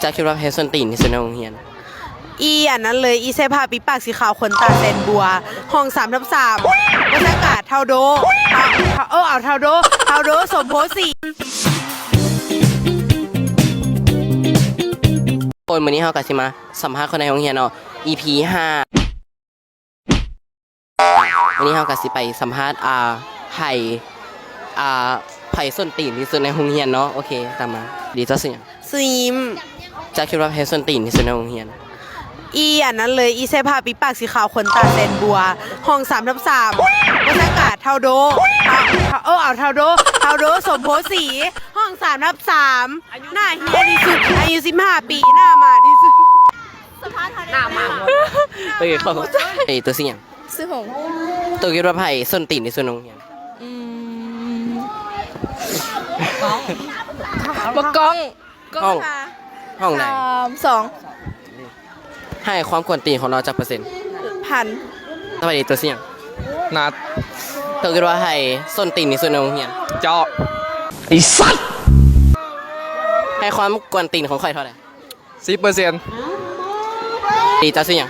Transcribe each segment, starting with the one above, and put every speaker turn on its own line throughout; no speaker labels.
จะคิดว่าเพชรส้นตีนที่สุดในโรงเรียน
อีอันนั้นเลยอีเซผ้าปิดปากสีขาวขนตาแซนบัวห้อง3/3บรรยากาศเท่าโดเอาเท่าโดสมโพสี
คนวันนี้เขากับสิมาสัมภาษณ์คนในโรงเรียนเนาะ EP 5วันนี้เขากับสิไปสัมภาษณ์ไผ่ส้นตีนที่สุดในโรงเรียนเนาะโอเคตามมาดีต่อเสียง
ซีม
จะคิดว่าเพชรส้นตีนที่สุดในโรงเรียน
อีอันนั้นเลยอีเซผ้าปิดปากสีขาวขนตาแซนบัวห้อง3/3บรรยากาศเท่าโดเอาเท่าโดสมโพสีห้อง3/3หน้าเฮียที่สุดอายุ15 ปีหน้ามาที่สุดหน้ามา
โอเคเขาตัวเสียง
ซื้อหง
ตัวคิดว่าไผ่ส้นตีนที่สุดในโรงเรียน
บักกล้อง
ห้องไหน
2
ให้ความกวนตีนของเราจากเปอร์เซ็นต์
1,000
สวัสดีตัวเสียง
นัด
ตัวคิดว่าไผ่ส้นตีนที่สุดในโรงเรียน
เจาะไอ้สัตว์
ให้ความกวนตีนของใครเท่าไหร่
10%
ดีจ้าเสียง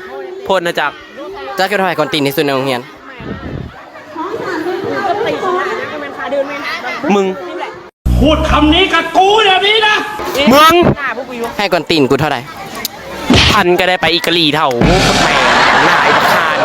พ่นนะจัก
จะคิดว่าไผ่กวนตีนที่สุดในโรงเรียน
มึง
พูดคำนี้กับกูแบบนี้นะ
มึง
ให้กวนตีนกูเท่าไหร่
พันก็ได้ไปอิกาลีเท่าคนแม่หน้าไอ้ประคาน